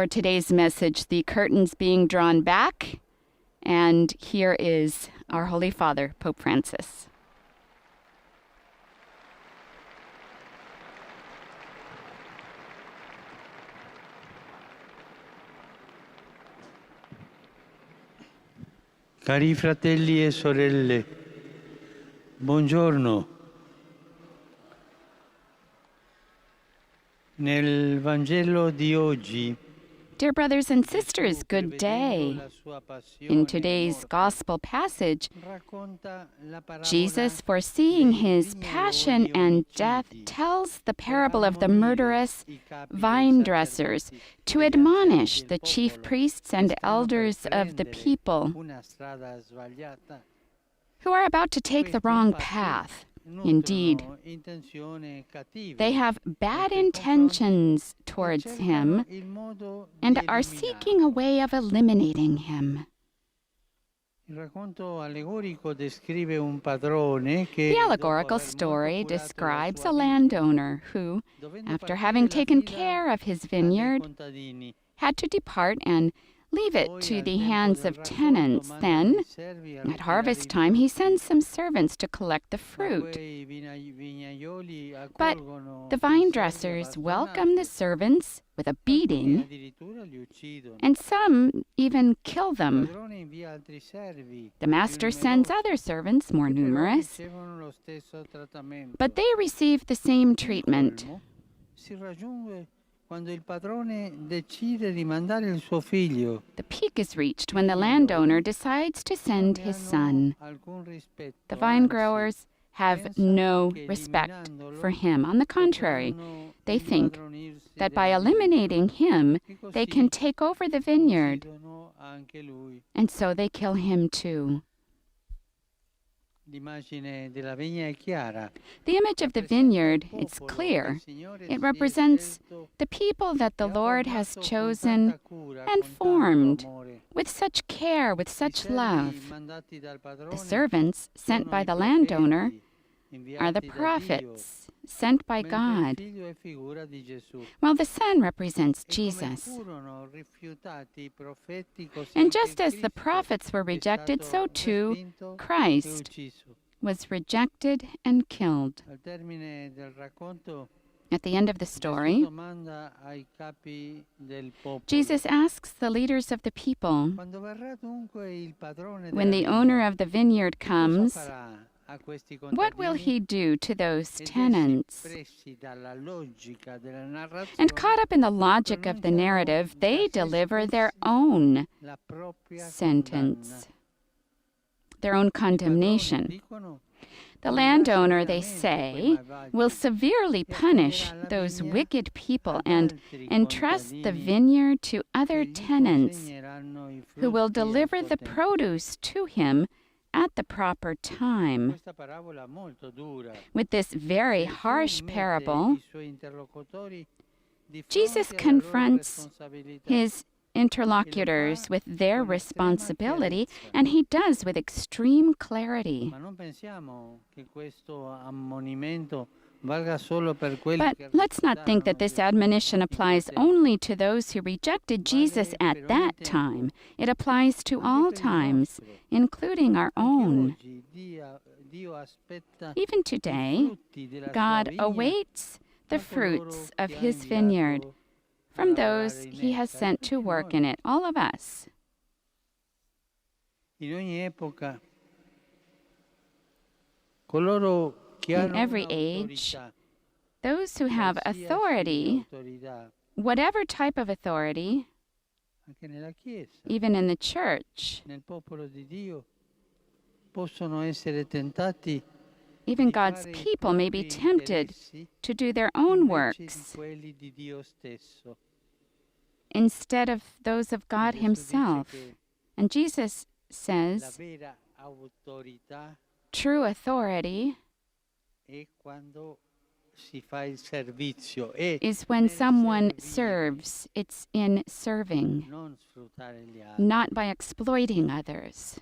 For today's message, the curtain's being drawn back, and here is our Holy Father, Pope Francis. Cari fratelli e sorelle, buongiorno. Nel Vangelo di oggi, Dear brothers and sisters, good day. In today's gospel passage, Jesus, foreseeing his passion and death, tells the parable of the murderous vine dressers to admonish the chief priests and elders of the people who are about to take the wrong path. Indeed, they have bad intentions towards him and are seeking a way of eliminating him. The allegorical story describes a landowner who, after having taken care of his vineyard, had to depart and leave it to the hands of tenants. Then, at harvest time, he sends some servants to collect the fruit. But the vine dressers welcome the servants with a beating, and some even kill them. The master sends other servants, more numerous, but they receive the same treatment. The peak is reached when the landowner decides to send his son. The vine growers have no respect for him. On the contrary, they think that by eliminating him, they can take over the vineyard, and so they kill him too. The image of the vineyard is clear. It represents the people that the Lord has chosen and formed with such care, with such love. The servants sent by the landowner are the prophets sent by God, while the Son represents Jesus. And just as the prophets were rejected, so too Christ was rejected and killed. At the end of the story, Jesus asks the leaders of the people, when the owner of the vineyard comes, what will he do to those tenants? And caught up in the logic of the narrative, they deliver their own sentence, their own condemnation. The landowner, they say, will severely punish those wicked people and entrust the vineyard to other tenants who will deliver the produce to him at the proper time. With this very harsh parable, Jesus confronts his interlocutors with their responsibility, and he does with extreme clarity. But let's not think that this admonition applies only to those who rejected Jesus at that time. It applies to all times, including our own. Even today, God awaits the fruits of his vineyard from those he has sent to work in it, all of us. In every age, those who have authority, whatever type of authority, even in the church, even God's people may be tempted to do their own works instead of those of God himself. And Jesus says, true authority is when someone serves. It's in serving, not by exploiting others.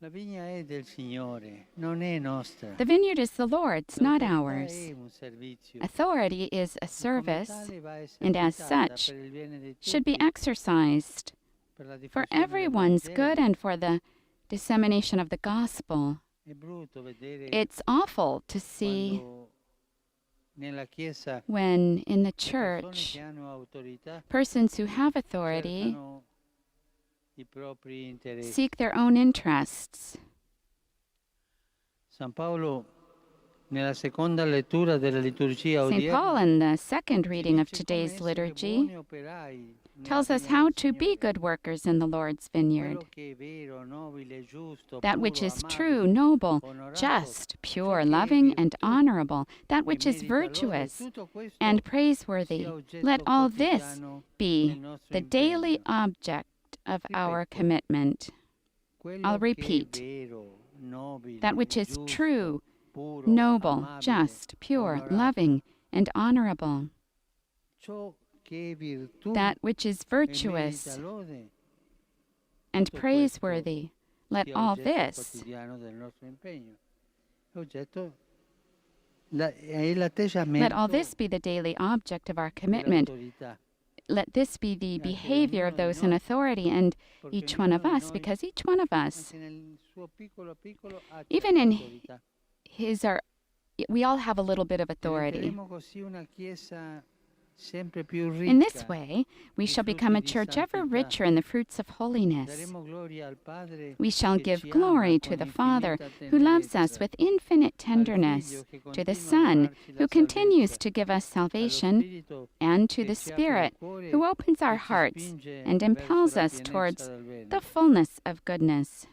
La vigna è del Signore, non è nostra. The vineyard is the Lord's, not L'autorità ours. è un servizio. Authority is a E come service, tale va and as esercitata such, per il bene di should be tutti, exercised per la for diffusione del everyone's Vangelo. good and for the dissemination of the gospel. È brutto vedere It's awful to see quando nella Chiesa when in the le persone church, che hanno autorità persons who have authority cercano i propri interessi. seek their own interests. San Paolo, nella seconda lettura della liturgia St. Paul, odierna, in the second ci reading of dice come today's essere liturgy, buoni operai nella tells us vigna how del to be Signore. good workers in the Lord's vineyard. Quello che è vero, nobile, giusto, That which puro, is amabile, true, noble, onorato, just, ciò pure, che è loving, and virtù honorable, that e which is merita lode, virtuous tutto questo and sia praiseworthy. oggetto Let all this quotidiano be del nostro the daily impegno. object of our Ripeto, commitment. quello I'll che è repeat. vero, nobile, That which is giusto, true, puro, noble, amabile, just, pure, onorato, loving, and honorable. ciò che è virtù That which is e merita virtuous lode, and tutto questo praiseworthy. Let sia all oggetto this quotidiano del nostro impegno. È oggetto è Let all l'atteggiamento this be the daily object of our commitment. dell'autorità, Let this be the anche di behavior of ognuno di those in noi, authority and perché each one of ognuno di us, noi, because each one of us, anche nel suo piccolo piccolo, ha even certa in autorità. we all have a little bit of authority. Diventeremo così una Chiesa sempre più In this ricca. way, we nei shall become a frutti di church ever santità. richer in the fruits of holiness. Daremo gloria al Padre We shall che give ci glory ama to con the Father infinita who loves us tenerezza, with infinite al tenderness, Figlio che to the continua a Son donarci la who continues salvezza, to give us allo salvation, Spirito and to che the ci apre il Spirit cuore who opens our e ci hearts spinge and verso impels la us pienezza towards del bene. the fullness of goodness.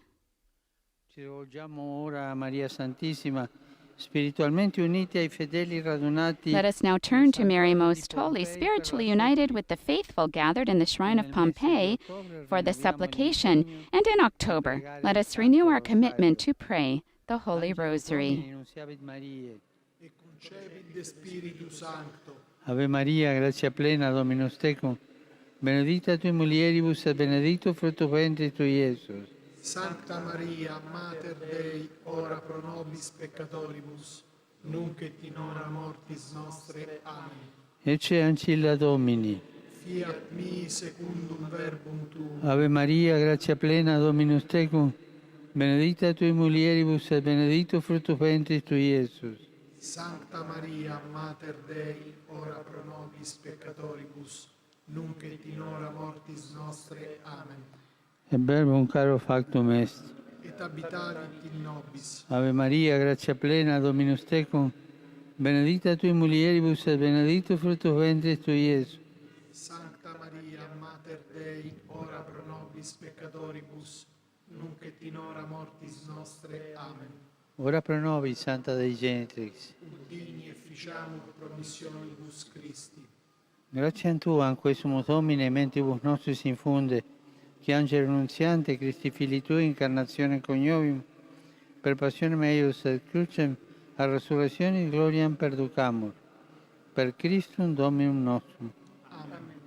Ci rivolgiamo ora a Maria Santissima, spiritualmente uniti ai fedeli radunati Let us now nel turn to Mary santuario di Most Holy, Pompei per la spiritually united supplica. with the faithful gathered in the E shrine of nel mese di Pompeii ottobre for the rinnoviamo supplication, l'impegno and in di October, pregare let il us renew Santo our commitment Rosario. to pray the Holy Angelus Rosary. Domini, nunciavit Mariae. e concepit de Spiritu Sancto. Ave Maria, grazia plena, Dominus tecum, benedicta tui mulieribus et benedictus fructus ventris tui, Iesus. Sancta Maria, Mater Dei, ora pro nobis peccatoribus, nunc et in hora mortis nostre. Amen. Ecce ancilla Domini. Fiat mi secundum verbum tuum. Ave Maria, grazia plena, Dominus tecum, benedicta tui mulieribus et benedictus fructus ventris tui, Iesus. Sancta Maria, Mater Dei, ora pro nobis peccatoribus, nunc et in hora mortis nostre. Amen. Et verbum caro factum est. Et habitavit in nobis. Ave Maria, grazia plena, Dominus tecum, benedicta tui mulieribus et benedictus fructus ventris tui, Iesus. Sancta Maria, Mater Dei, ora pro nobis peccatoribus, nunc et in hora mortis nostre. Amen. Ora pro nobis, Santa Dei Genitrix. Ut digni efficiamur promissionibus Christi. Grazie a Tu, anque sumus Domine, mentibus nostris infunde, che angelo annunziante, Christi Fili Tui, incarnazione coniovium, per passionem eius et crucem, a resurrectionis gloriam perducamur. Per Christum Dominum nostrum. Amen.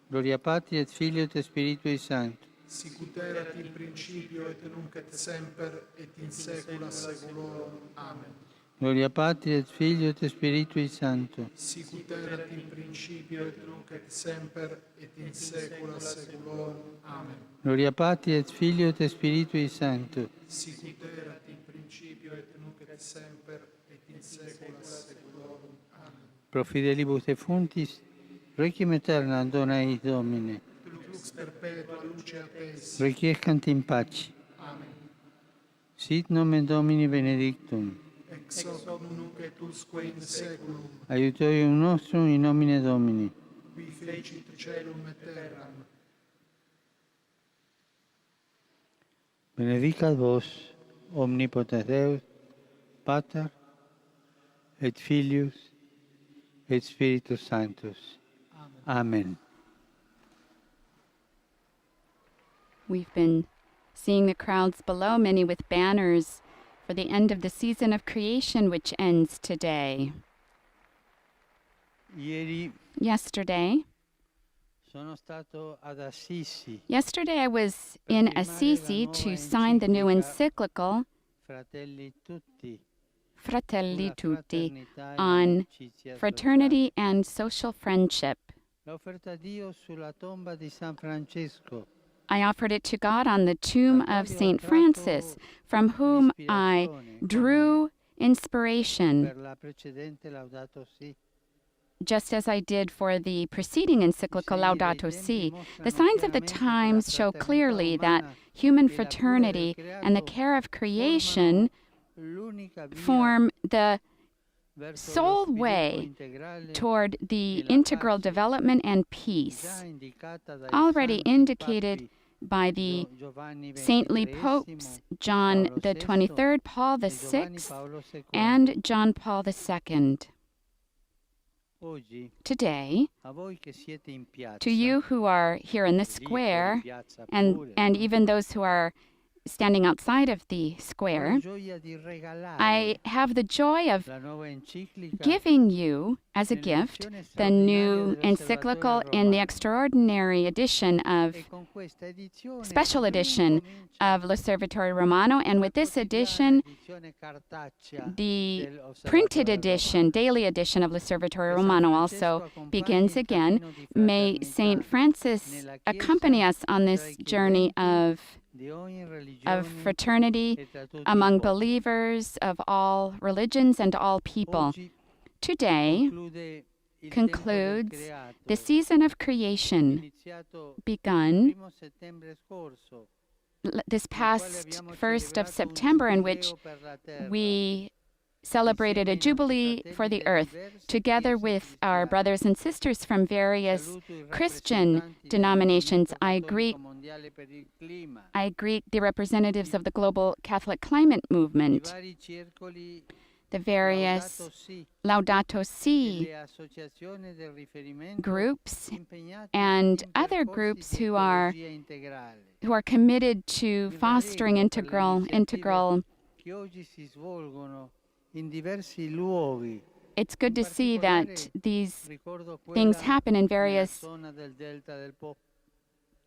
Gloria Patri et Filio et Spiritui Sancto. Sicut erat in principio et nunc et semper et in saecula saeculorum. Amen. Gloria Patri et Filio et Spiritui Sancto. Sicut erat in principio et nunc et semper et in saecula saeculorum. Amen. Gloria Patri et Filio et Spiritui Sancto. Sicut erat in principio et nunc et semper et in saecula saeculorum. Amen. Pro fidelibus defuntis, requiem aeternam dona eis Domine. Lux perpetua luceat es. Requiescant in pace. Amen. Sit nomen Domini benedictum. Ex hoc nunc et usque in saeculum, Aiutorium nostrum in nomine Domini. qui fecit caelum et terram. Benedicat vos, omnipotens Deus, Pater, et Filius, et Spiritus Sanctus. Amen. We've been seeing the crowds below, many with banners for the end of the season of creation, which ends today. Ieri Yesterday, Sono stato ad Assisi Yesterday I was per in firmare la Assisi nuova to sign the new enciclica encyclical Fratelli Tutti Fratelli sulla Tutti fraternità e on l'amicizia fraternity sociale. and social friendship. L'ho offerta a Dio sulla tomba di San Francesco, I offered it to God on the tomb dal of quale ho St. Francis, tratto from whom I l'ispirazione drew inspiration, per la precedente Laudato Si. just as I did for the preceding I encyclical segni dei Laudato tempi Si. The mostrano signs of the chiaramente che la times show fraternità clearly that umana human e la cura del fraternity and the creato care of creation formano l'unica via form the verso lo sole sviluppo way integrale toward the e la integral pace, development and già peace, indicata dai already santi indicated papi by the Giovanni saintly XXIII, popes John Paolo the VI 23rd, Paul the e Giovanni 6th, Paolo II. and John Paul II. Oggi, Today, a voi che siete in piazza, to you who are here in the lì fuori square, piazza and pure, even those who are standing outside of the ho la square, gioia di regalare I have the joy of la nuova enciclica giving you as a gift nell'edizione the straordinaria new dell'Osservatore encyclical in the Romano. extraordinary edition of E con questa edizione special edition of L'Osservatore Romano, and with this edition, edizione cartacea the dell'Osservatore printed edition, Romano. daily edition of L'Osservatore Che San Romano Francesco also accompagni begins il again. cammino di May fraternità St. Francis nella accompany Chiesa us on tra this i journey credenti di ogni of religione fraternity e tra tutti i among popoli. believers of all religions and all people. Oggi Today conclude il tempo del concludes creato, the season of creation iniziato il begun 1 settembre scorso, this nel quale past abbiamo 1st of celebrato un September, in which giubileo per la terra. we celebrated a jubilee for the earth, together with our brothers and sisters from various Christian denominations. I greet the representatives of the global Catholic climate movement, the various Laudato Si groups, and other groups who are committed to fostering integral. It's good to see that these things happen in various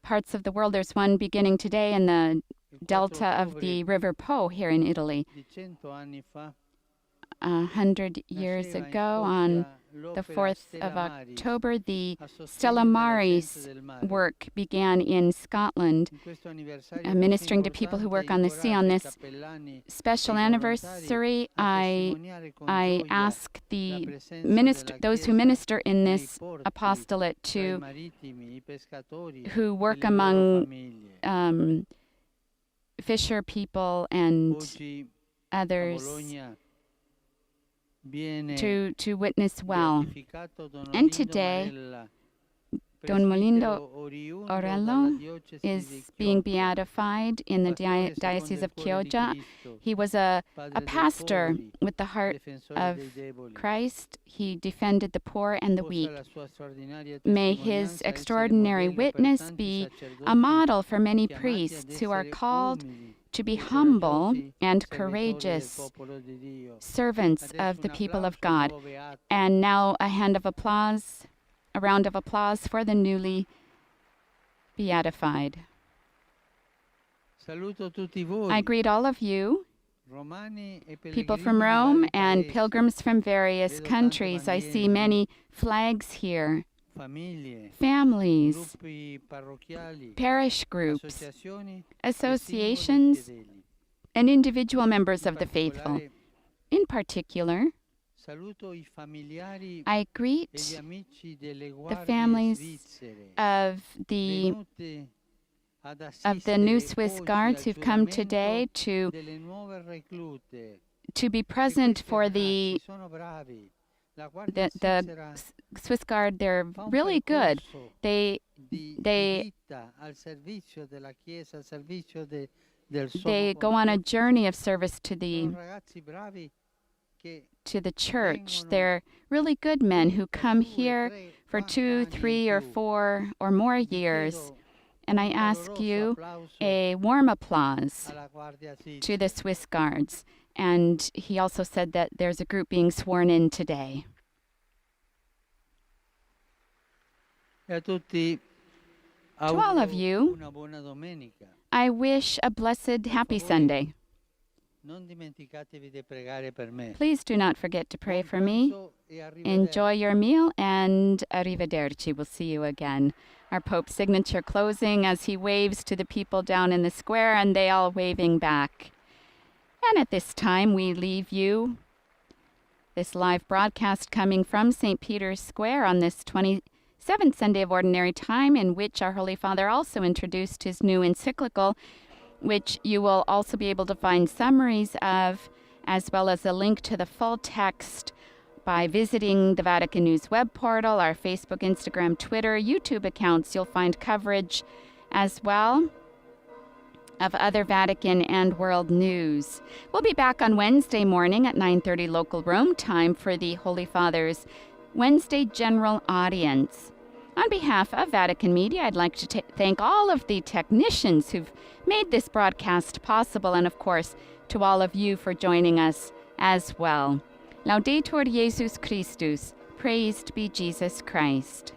parts of the world. There's one beginning today in the delta of the River Po here in Italy. 100 years ago, on the 4th of October, the Stella Maris work began in Scotland, ministering to people who work on the sea. On this special anniversary, I ask those who minister in this apostolate who work among fisher people and others to witness well. And today, Don Molindo Orello is being beatified in the Diocese of Chioggia. He was a pastor with the heart of Christ. He defended the poor and the weak. May his extraordinary witness be a model for many priests who are called to be humble and courageous servants of the people of God. And now a round of applause for the newly beatified. I greet all of you, people from Rome and pilgrims from various countries. I see many flags here. Families, parish groups, associations, and individual members of the faithful. In particular, I greet the families of the new Swiss Guards who've come today to be present for the Swiss Guard. They're really good. They go on a journey of service to the church. They're really good men who come here for 2, 3, or 4 or more years. And I ask you a warm applause to the Swiss Guards. And he also said that there's a group being sworn in today. To all of you, una buona domenica. I wish a blessed, happy Sunday. Non dimenticatevi di pregare per me. Please do not forget to pray Buon for me. pranzo e arrivederci. Enjoy your meal, and arrivederci. We'll see you again. Our Pope's signature closing as he waves to the people down in the square, and they all waving back. And at this time, we leave you this live broadcast coming from St. Peter's Square on this 27th Sunday of Ordinary Time, in which our Holy Father also introduced his new encyclical, which you will also be able to find summaries of, as well as a link to the full text by visiting the Vatican News web portal, our Facebook, Instagram, Twitter, YouTube accounts. You'll find coverage as well of other Vatican and world news. We'll be back on Wednesday morning at 9:30 local Rome time for the Holy Father's Wednesday General Audience. On behalf of Vatican Media, I'd like to thank all of the technicians who've made this broadcast possible, and of course, to all of you for joining us as well. Laudetur Jesus Christus. Praised be Jesus Christ.